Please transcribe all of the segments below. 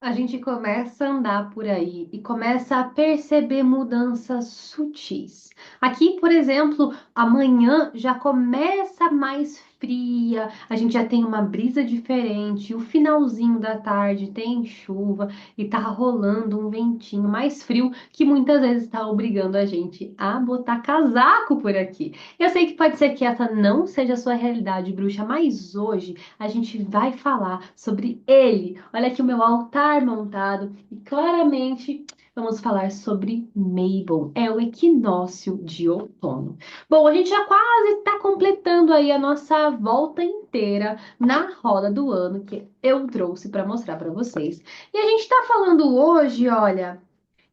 A gente começa a andar por aí e começa a perceber mudanças sutis. Aqui, por exemplo, amanhã já começa mais fria, a gente já tem uma brisa diferente, o finalzinho da tarde tem chuva e tá rolando um ventinho mais frio que muitas vezes está obrigando a gente a botar casaco por aqui. Eu sei que pode ser que essa não seja a sua realidade, bruxa, mas hoje a gente vai falar sobre ele. Olha aqui o meu altar montado e claramente vamos falar sobre Mabel. É o equinócio de outono. Bom, a gente já quase está completando aí a nossa volta inteira na roda do ano que eu trouxe para mostrar para vocês. E a gente está falando hoje, olha,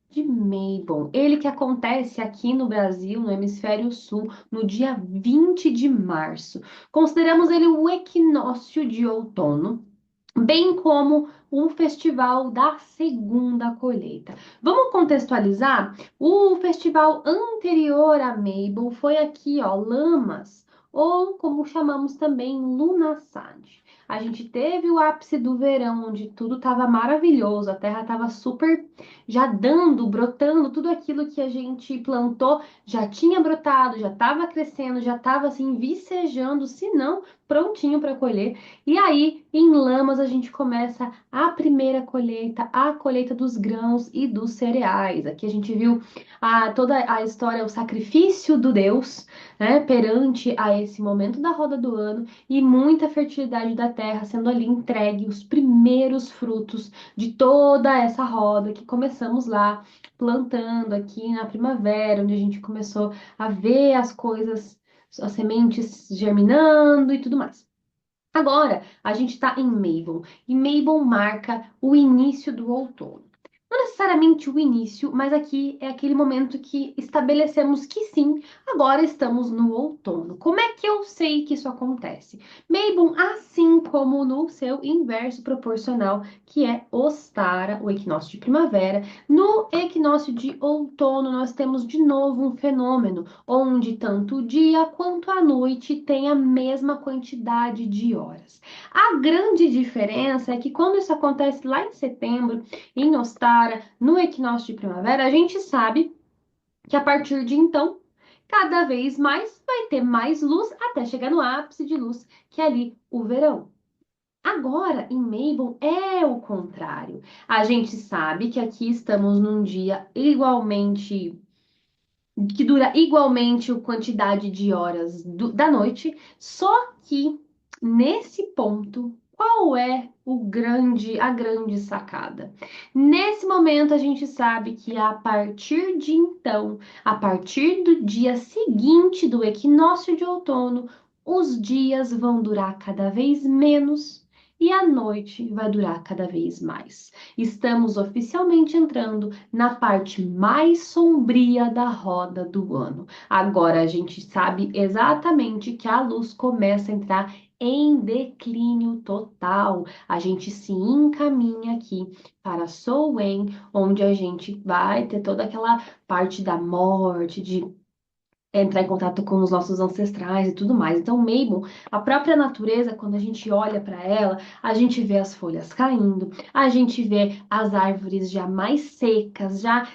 de Mabel, ele que acontece aqui no Brasil, no Hemisfério Sul, no dia 20 de março. Consideramos ele o equinócio de outono, bem como um festival da segunda colheita. Vamos contextualizar? O festival anterior a Mabel foi aqui, ó, Lamas, ou como chamamos também, Lunassad. A gente teve o ápice do verão, onde tudo estava maravilhoso, a terra estava super já dando, brotando, tudo aquilo que a gente plantou já tinha brotado, já estava crescendo, já estava assim vicejando, se não prontinho para colher. E aí, em Lamas, a gente começa a primeira colheita, a colheita dos grãos e dos cereais. Aqui a gente viu toda a história, o sacrifício do Deus, né, perante a esse momento da roda do ano e muita fertilidade da terra sendo ali entregue, os primeiros frutos de toda essa roda que começamos lá plantando aqui na primavera, onde a gente começou a ver as coisas, as sementes germinando e tudo mais. Agora, a gente está em Mabel, e Mabel marca o início do outono. Não necessariamente o início, mas aqui é aquele momento que estabelecemos que sim, agora estamos no outono. Como é que eu sei que isso acontece? Mabel, assim como no seu inverso proporcional, que é Ostara, o equinócio de primavera, no equinócio de outono nós temos de novo um fenômeno onde tanto o dia quanto a noite têm a mesma quantidade de horas. A grande diferença é que quando isso acontece lá em setembro, em Ostara, no equinócio de primavera, a gente sabe que a partir de então, cada vez mais vai ter mais luz até chegar no ápice de luz, que é ali o verão. Agora, em Mabel, é o contrário. A gente sabe que aqui estamos num dia igualmente que dura igualmente a quantidade de horas da noite, só que nesse ponto, qual é a grande sacada? Nesse momento, a gente sabe que a partir de então, a partir do dia seguinte do equinócio de outono, os dias vão durar cada vez menos e a noite vai durar cada vez mais. Estamos oficialmente entrando na parte mais sombria da roda do ano. Agora a gente sabe exatamente que a luz começa a entrar em declínio total. A gente se encaminha aqui para Samhain, onde a gente vai ter toda aquela parte da morte, de entrar em contato com os nossos ancestrais e tudo mais. Então, Mabel, a própria natureza, quando a gente olha para ela, a gente vê as folhas caindo, a gente vê as árvores já mais secas, já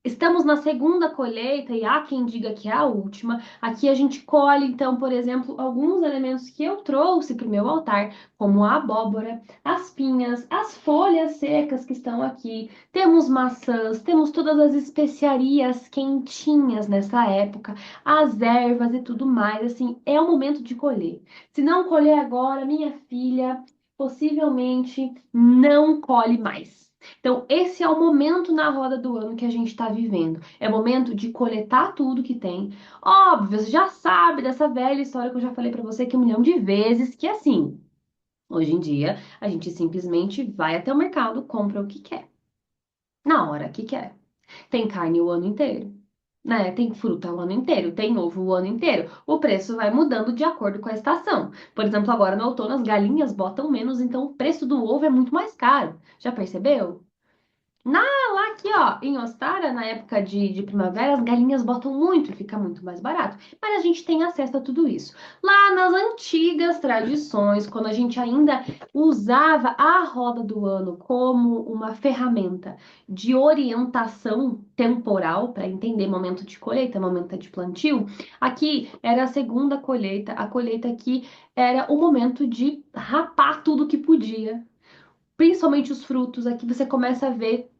estamos na segunda colheita e há quem diga que é a última. Aqui a gente colhe, então, por exemplo, alguns elementos que eu trouxe para o meu altar, como a abóbora, as pinhas, as folhas secas que estão aqui. Temos maçãs, temos todas as especiarias quentinhas nessa época, as ervas e tudo mais. Assim, é o momento de colher. Se não colher agora, minha filha, possivelmente não colhe mais. Então, esse é o momento na roda do ano que a gente está vivendo. É o momento de coletar tudo que tem. Óbvio, você já sabe dessa velha história que eu já falei para você aqui 1 milhão de vezes, que assim, hoje em dia, a gente simplesmente vai até o mercado, compra o que quer, na hora que quer. Tem carne o ano inteiro, né? Tem fruta o ano inteiro, tem ovo o ano inteiro. O preço vai mudando de acordo com a estação. Por exemplo, agora no outono as galinhas botam menos, então o preço do ovo é muito mais caro. Já percebeu? Lá aqui, ó, em Ostara, na época de primavera, as galinhas botam muito, fica muito mais barato. Mas a gente tem acesso a tudo isso. Lá nas antigas tradições, quando a gente ainda usava a roda do ano como uma ferramenta de orientação temporal para entender momento de colheita, momento de plantio, aqui era a segunda colheita. A colheita aqui era o momento de rapar tudo que podia. Principalmente os frutos, aqui você começa a ver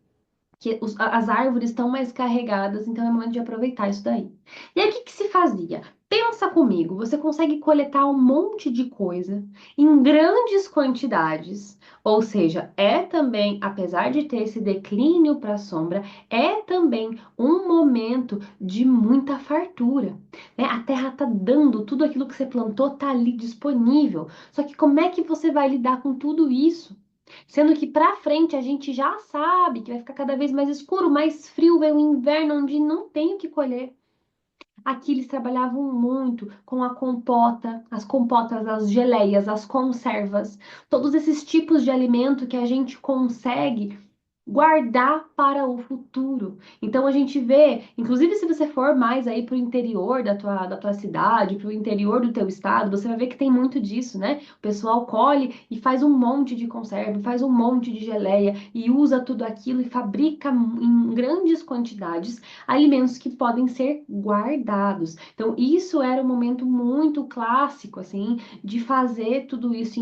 que as árvores estão mais carregadas, então é momento de aproveitar isso daí. E aí, o que que se fazia? Pensa comigo, você consegue coletar um monte de coisa em grandes quantidades, ou seja, é também, apesar de ter esse declínio para a sombra, é também um momento de muita fartura, né? A terra tá dando, tudo aquilo que você plantou tá ali disponível. Só que como é que você vai lidar com tudo isso? Sendo que para frente a gente já sabe que vai ficar cada vez mais escuro, mais frio, vem o inverno onde não tem o que colher. Aqui eles trabalhavam muito com a compota, as compotas, as geleias, as conservas, todos esses tipos de alimento que a gente consegue guardar para o futuro. Então a gente vê, inclusive se você for mais aí para o interior da tua cidade, para o interior do teu estado, você vai ver que tem muito disso, né? O pessoal colhe e faz um monte de conserva, faz um monte de geleia e usa tudo aquilo e fabrica em grandes quantidades alimentos que podem ser guardados. Então isso era um momento muito clássico, assim, de fazer tudo isso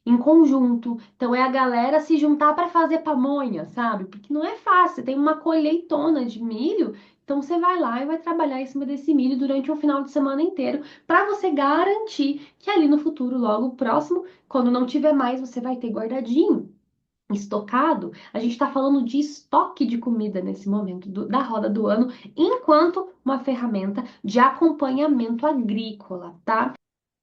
em conjunto. Então é a galera se juntar para fazer pamonha, sabe? Porque não é fácil, tem uma colheitona de milho, então você vai lá e vai trabalhar em cima desse milho durante um final de semana inteiro, para você garantir que ali no futuro, logo próximo, quando não tiver mais, você vai ter guardadinho. Estocado, a gente está falando de estoque de comida nesse momento da roda do ano, enquanto uma ferramenta de acompanhamento agrícola, tá?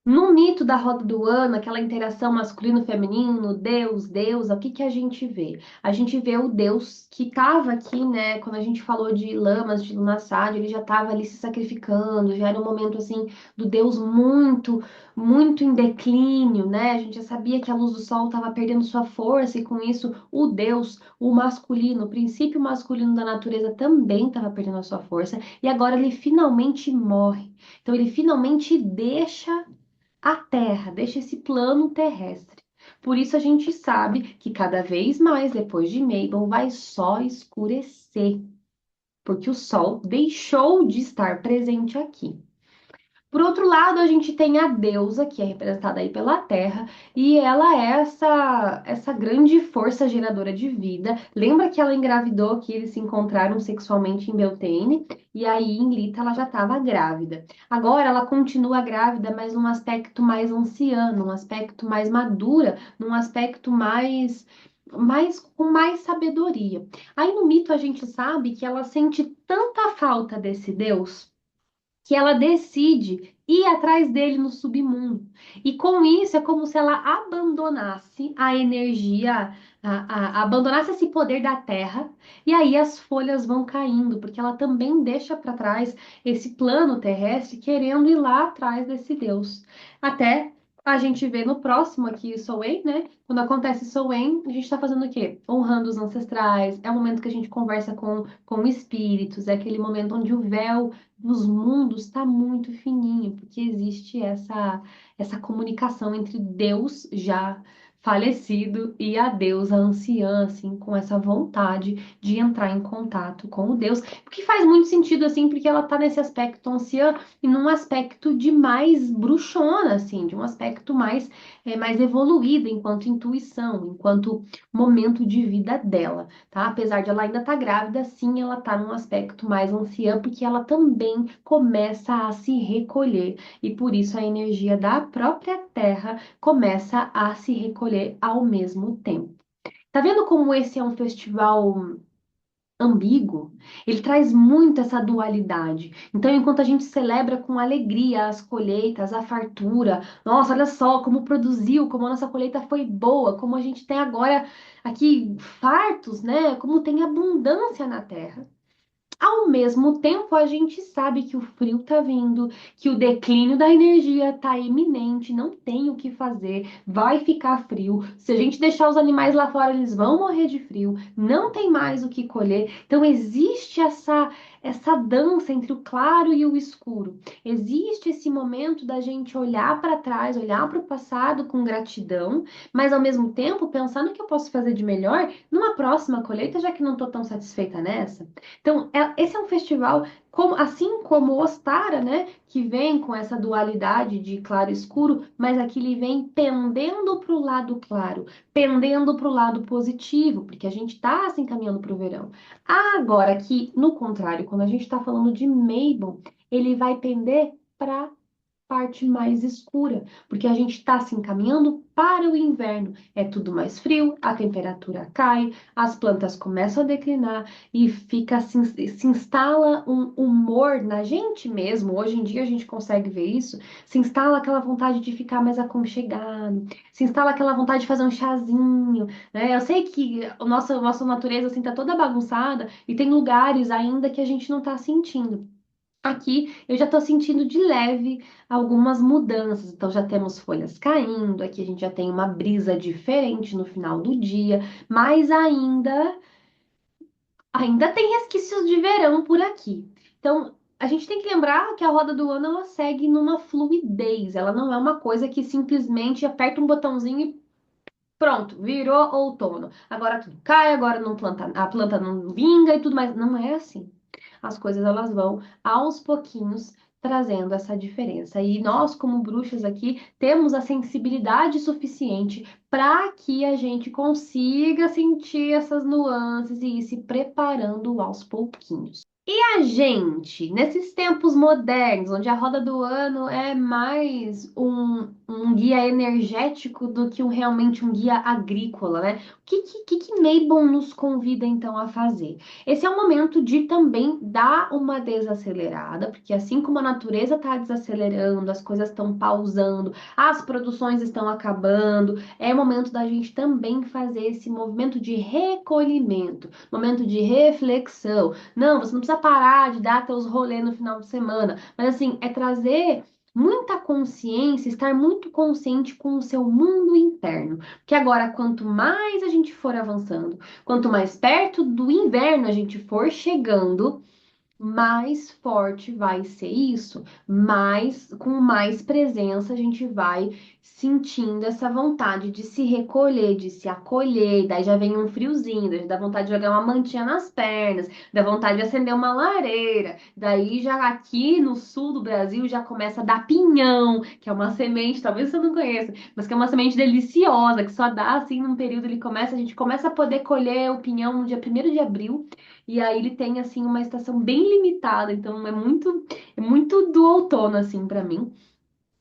No mito da roda do ano, aquela interação masculino-feminino, Deus, deusa, o que que a gente vê? A gente vê o Deus que estava aqui, né? Quando a gente falou de lamas, de Lunassad, ele já estava ali se sacrificando, já era um momento assim do Deus muito, muito em declínio, né? A gente já sabia que a luz do sol estava perdendo sua força e com isso o Deus, o masculino, o princípio masculino da natureza também estava perdendo a sua força e agora ele finalmente morre. Então ele finalmente deixa a Terra, deixa esse plano terrestre. Por isso a gente sabe que cada vez mais depois de Mabel vai só escurecer, porque o Sol deixou de estar presente aqui. Por outro lado, a gente tem a deusa, que é representada aí pela Terra, e ela é essa grande força geradora de vida. Lembra que ela engravidou, que eles se encontraram sexualmente em Beltane, e aí em Lita ela já estava grávida. Agora ela continua grávida, mas num aspecto mais anciã, num aspecto mais madura, num aspecto mais com mais sabedoria. Aí no mito a gente sabe que ela sente tanta falta desse Deus que ela decide ir atrás dele no submundo. E com isso é como se ela abandonasse a energia, abandonasse esse poder da terra, e aí as folhas vão caindo, porque ela também deixa para trás esse plano terrestre, querendo ir lá atrás desse Deus. Até a gente vê no próximo aqui, Soen, né? Quando acontece Soen, a gente está fazendo o quê? Honrando os ancestrais. É o momento que a gente conversa com espíritos, é aquele momento onde o véu dos mundos está muito fininho, porque existe essa comunicação entre Deus já falecido e a deusa anciã, assim, com essa vontade de entrar em contato com o Deus, o que faz muito sentido, assim, porque ela tá nesse aspecto anciã e num aspecto de mais bruxona, assim, de um aspecto mais evoluído enquanto intuição, enquanto momento de vida dela, tá? Apesar de ela ainda estar grávida, sim, ela tá num aspecto mais anciã, porque ela também começa a se recolher e por isso a energia da própria Terra começa a se recolher ao mesmo tempo. Tá vendo como esse é um festival ambíguo? Ele traz muito essa dualidade. Então, enquanto a gente celebra com alegria as colheitas, a fartura, nossa, olha só como produziu, como a nossa colheita foi boa, como a gente tem agora aqui fartos, né? Como tem abundância na terra. Ao mesmo tempo, a gente sabe que o frio tá vindo, que o declínio da energia tá iminente, não tem o que fazer, vai ficar frio. Se a gente deixar os animais lá fora, eles vão morrer de frio, não tem mais o que colher. Então, existe essa dança entre o claro e o escuro. Existe esse momento da gente olhar para trás, olhar para o passado com gratidão, mas ao mesmo tempo pensar no que eu posso fazer de melhor numa próxima colheita, já que não estou tão satisfeita nessa. Então, esse é um festival, assim como o Ostara, né, que vem com essa dualidade de claro e escuro, mas aqui ele vem pendendo para o lado claro, pendendo para o lado positivo, porque a gente está se encaminhando para o verão. Agora, aqui, no contrário, quando a gente está falando de Mabel, ele vai pender para parte mais escura, porque a gente está se encaminhando para o inverno. É tudo mais frio, a temperatura cai, as plantas começam a declinar e fica se instala um humor na gente mesmo. Hoje em dia a gente consegue ver isso. Se instala aquela vontade de ficar mais aconchegado, se instala aquela vontade de fazer um chazinho, né? Eu sei que nossa natureza assim tá toda bagunçada e tem lugares ainda que a gente não tá sentindo. Aqui eu já estou sentindo de leve algumas mudanças. Então já temos folhas caindo, aqui a gente já tem uma brisa diferente no final do dia, mas ainda tem resquícios de verão por aqui. Então a gente tem que lembrar que a roda do ano ela segue numa fluidez. Ela não é uma coisa que simplesmente aperta um botãozinho e pronto, virou outono. Agora tudo cai, agora não planta, a planta não vinga e tudo mais. Não é assim. As coisas elas vão aos pouquinhos trazendo essa diferença. E nós, como bruxas aqui, temos a sensibilidade suficiente para que a gente consiga sentir essas nuances e ir se preparando aos pouquinhos. E a gente, nesses tempos modernos, onde a roda do ano é mais um guia energético do que realmente um guia agrícola, né? O que Mabel nos convida então a fazer? Esse é o momento de também dar uma desacelerada, porque assim como a natureza está desacelerando, as coisas estão pausando, as produções estão acabando, é momento da gente também fazer esse movimento de recolhimento, momento de reflexão. Não, você não precisa parar de dar teus rolês no final de semana, mas assim, é trazer muita consciência, estar muito consciente com o seu mundo interno. Porque agora, quanto mais a gente for avançando, quanto mais perto do inverno a gente for chegando, mais forte vai ser isso, com mais presença a gente vai sentindo essa vontade de se recolher, de se acolher, daí já vem um friozinho, daí dá vontade de jogar uma mantinha nas pernas, dá vontade de acender uma lareira, daí já aqui no sul do Brasil já começa a dar pinhão, que é uma semente, talvez você não conheça, mas que é uma semente deliciosa, que só dá assim num período, a gente começa a poder colher o pinhão no dia 1º de abril, e aí ele tem assim uma estação bem limitada, então é muito do outono assim para mim.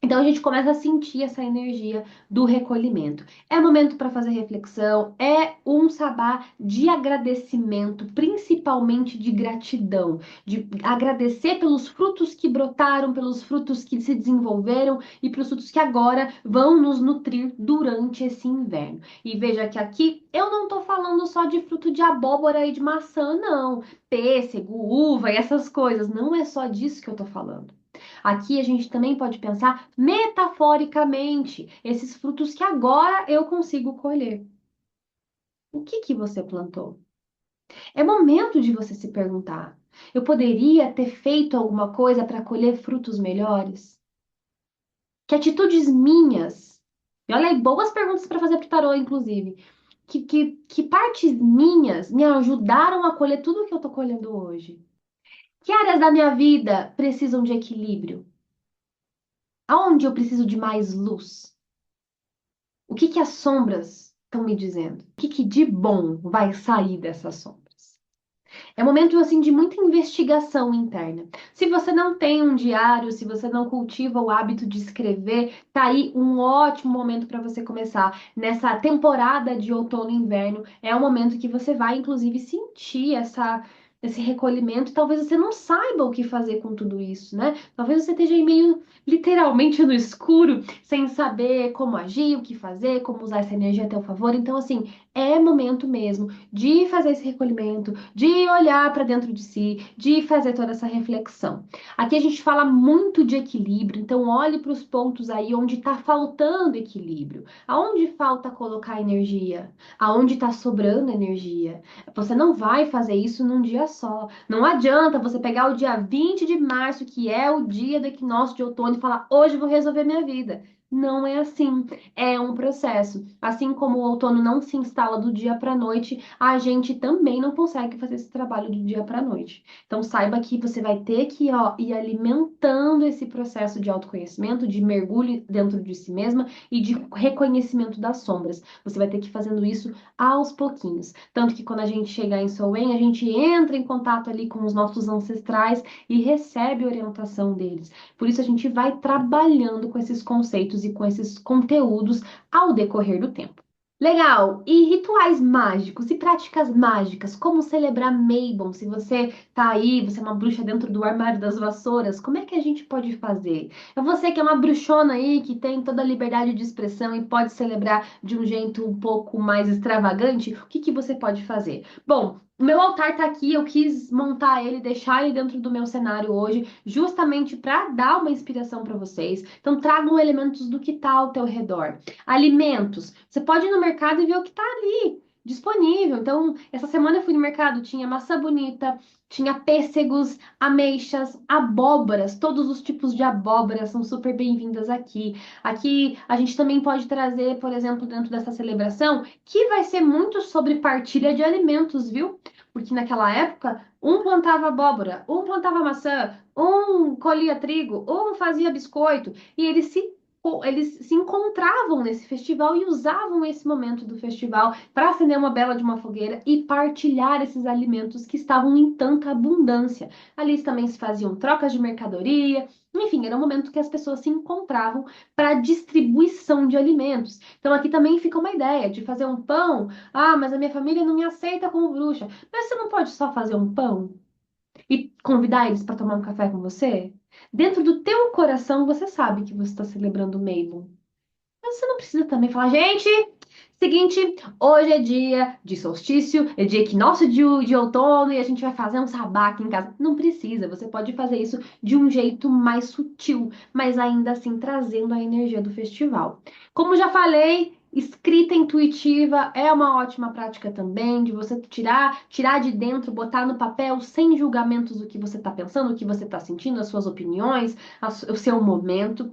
Então a gente começa a sentir essa energia do recolhimento. É momento para fazer reflexão, é um sabá de agradecimento, principalmente de gratidão, de agradecer pelos frutos que brotaram, pelos frutos que se desenvolveram e pelos frutos que agora vão nos nutrir durante esse inverno. E veja que aqui eu não estou falando só de fruto de abóbora e de maçã, não. Pêssego, uva e essas coisas. Não é só disso que eu estou falando. Aqui a gente também pode pensar metaforicamente, esses frutos que agora eu consigo colher. O que que você plantou? É momento de você se perguntar: eu poderia ter feito alguma coisa para colher frutos melhores? Que atitudes minhas? E olha aí, boas perguntas para fazer para o tarô, inclusive. Que partes minhas me ajudaram a colher tudo que eu estou colhendo hoje? Que áreas da minha vida precisam de equilíbrio? Aonde eu preciso de mais luz? O que as sombras estão me dizendo? O que de bom vai sair dessas sombras? É um momento assim de muita investigação interna. Se você não tem um diário, se você não cultiva o hábito de escrever, tá aí um ótimo momento para você começar. Nessa temporada de outono e inverno, é o momento que você vai inclusive sentir esse recolhimento. Talvez você não saiba o que fazer com tudo isso, né? Talvez você esteja aí meio literalmente no escuro, sem saber como agir, o que fazer, como usar essa energia a teu favor. Então, assim, é momento mesmo de fazer esse recolhimento, de olhar para dentro de si, de fazer toda essa reflexão. Aqui a gente fala muito de equilíbrio, então olhe para os pontos aí onde está faltando equilíbrio, aonde falta colocar energia, aonde está sobrando energia. Você não vai fazer isso num dia só. Não adianta você pegar o dia 20 de março, que é o dia do equinócio de outono, e falar: hoje eu vou resolver minha vida. Não é assim, é um processo. Assim como o outono não se instala do dia para a noite, a gente também não consegue fazer esse trabalho do dia para a noite. Então saiba que você vai ter que, ó, ir alimentando esse processo de autoconhecimento, de mergulho dentro de si mesma e de reconhecimento das sombras. Você vai ter que ir fazendo isso aos pouquinhos. Tanto que quando a gente chegar em Soen, a gente entra em contato ali com os nossos ancestrais e recebe orientação deles. Por isso a gente vai trabalhando com esses conceitos e com esses conteúdos ao decorrer do tempo. Legal! E rituais mágicos e práticas mágicas, como celebrar Mabon? Se você tá aí, você é uma bruxa dentro do armário das vassouras, como é que a gente pode fazer? É você que é uma bruxona aí, que tem toda a liberdade de expressão e pode celebrar de um jeito um pouco mais extravagante, o que que você pode fazer? Bom, o meu altar tá aqui, eu quis montar ele, deixar ele dentro do meu cenário hoje, justamente para dar uma inspiração para vocês. Então, tragam elementos do que tá ao teu redor. Alimentos. Você pode ir no mercado e ver o que tá ali disponível. Então, essa semana eu fui no mercado, tinha maçã bonita, tinha pêssegos, ameixas, abóboras, todos os tipos de abóboras são super bem-vindas aqui. Aqui a gente também pode trazer, por exemplo, dentro dessa celebração, que vai ser muito sobre partilha de alimentos, viu? Porque naquela época, um plantava abóbora, um plantava maçã, um colhia trigo, um fazia biscoito, e eles se encontravam nesse festival e usavam esse momento do festival para acender uma bela de uma fogueira e partilhar esses alimentos que estavam em tanta abundância. Ali também se faziam trocas de mercadoria, enfim, era um momento que as pessoas se encontravam para distribuição de alimentos. Então aqui também fica uma ideia de fazer um pão. Ah, mas a minha família não me aceita como bruxa. Mas você não pode só fazer um pão e convidar eles para tomar um café com você? Dentro do teu coração, você sabe que você está celebrando o Mabel. Mas você não precisa também falar, gente, seguinte, hoje é dia de solstício, é dia equinócio de outono e a gente vai fazer um sabá aqui em casa. Não precisa, você pode fazer isso de um jeito mais sutil, mas ainda assim trazendo a energia do festival. Como já falei, escrita intuitiva é uma ótima prática também, de você tirar de dentro, botar no papel sem julgamentos o que você está pensando, o que você está sentindo, as suas opiniões, o seu momento.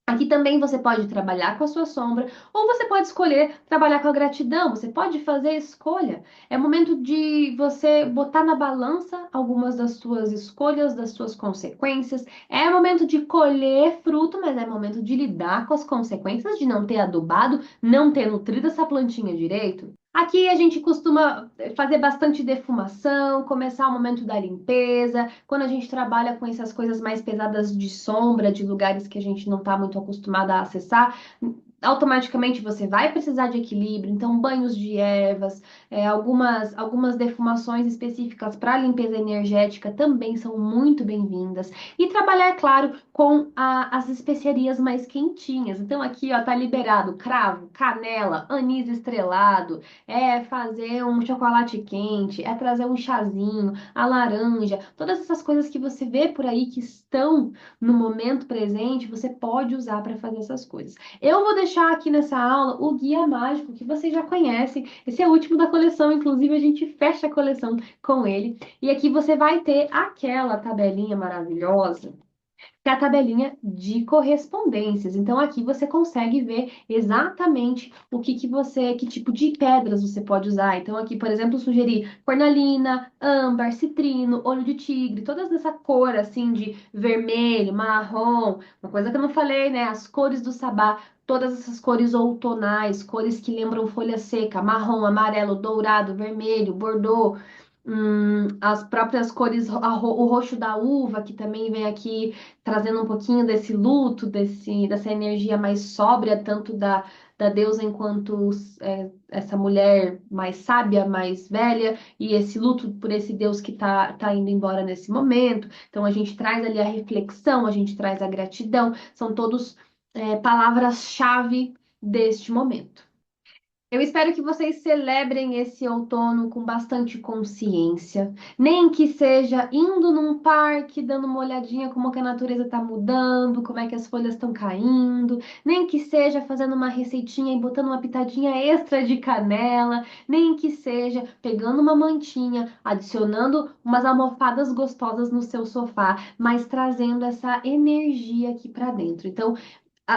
Aqui também você pode trabalhar com a sua sombra, ou você pode escolher trabalhar com a gratidão. Você pode fazer a escolha. É momento de você botar na balança algumas das suas escolhas, das suas consequências. É momento de colher fruto, mas é momento de lidar com as consequências de não ter adubado, não ter nutrido essa plantinha direito. Aqui a gente costuma fazer bastante defumação, começar o momento da limpeza. Quando a gente trabalha com essas coisas mais pesadas de sombra, de lugares que a gente não está muito acostumado a acessar, automaticamente você vai precisar de equilíbrio. Então, banhos de ervas, algumas defumações específicas para limpeza energética também são muito bem-vindas. E trabalhar, é claro, com as especiarias mais quentinhas. Então, aqui, ó, tá liberado cravo, canela, anis estrelado, é fazer um chocolate quente, é trazer um chazinho, a laranja, todas essas coisas que você vê por aí que estão no momento presente, você pode usar para fazer essas coisas. Eu vou deixar aqui nessa aula o guia mágico que vocês já conhecem. Esse é o último da coleção, inclusive a gente fecha a coleção com ele. E aqui você vai ter aquela tabelinha maravilhosa que é a tabelinha de correspondências. Então aqui você consegue ver exatamente que tipo de pedras você pode usar. Então aqui, por exemplo, eu sugeri cornalina, âmbar, citrino, olho de tigre, todas dessa cor assim de vermelho, marrom, uma coisa que eu não falei, né? As cores do sabá. Todas essas cores outonais, cores que lembram folha seca, marrom, amarelo, dourado, vermelho, bordô, as próprias cores, o roxo da uva, que também vem aqui trazendo um pouquinho desse luto, dessa energia mais sóbria, tanto da deusa enquanto essa mulher mais sábia, mais velha, e esse luto por esse deus que tá indo embora nesse momento. Então a gente traz ali a reflexão, a gente traz a gratidão, são todos palavras-chave deste momento. Eu espero que vocês celebrem esse outono com bastante consciência, nem que seja indo num parque, dando uma olhadinha como que a natureza está mudando, como é que as folhas estão caindo, nem que seja fazendo uma receitinha e botando uma pitadinha extra de canela, nem que seja pegando uma mantinha, adicionando umas almofadas gostosas no seu sofá, mas trazendo essa energia aqui para dentro. Então,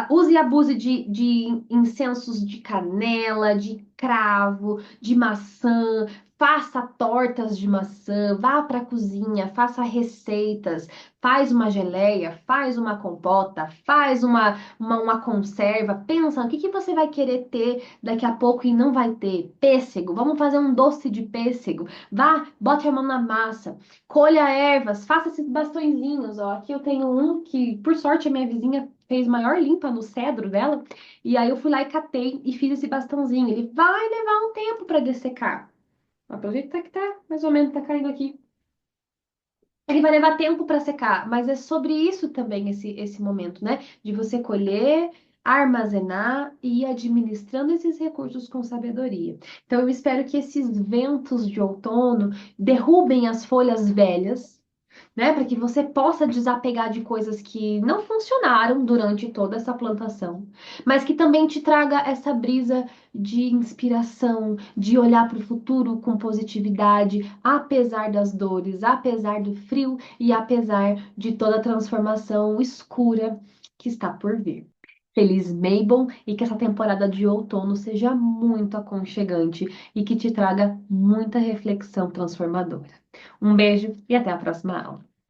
use e abuse de incensos de canela, de cravo, de maçã. Faça tortas de maçã, vá para a cozinha, faça receitas, faz uma geleia, faz uma compota, faz uma conserva. Pensa, o que que você vai querer ter daqui a pouco e não vai ter? Pêssego, vamos fazer um doce de pêssego. Vá, bote a mão na massa, colha ervas, faça esses bastõezinhos. Ó. Aqui eu tenho um que, por sorte, a minha vizinha fez maior limpa no cedro dela. E aí eu fui lá e catei e fiz esse bastãozinho. Ele vai levar um tempo para dessecar. Aproveita que tá, mais ou menos, tá caindo aqui. Ele vai levar tempo para secar, mas é sobre isso também esse momento, né? De você colher, armazenar e ir administrando esses recursos com sabedoria. Então, eu espero que esses ventos de outono derrubem as folhas velhas, né? Para que você possa desapegar de coisas que não funcionaram durante toda essa plantação, mas que também te traga essa brisa de inspiração, de olhar para o futuro com positividade, apesar das dores, apesar do frio e apesar de toda a transformação escura que está por vir. Feliz Mabel e que essa temporada de outono seja muito aconchegante e que te traga muita reflexão transformadora. Um beijo e até a próxima aula.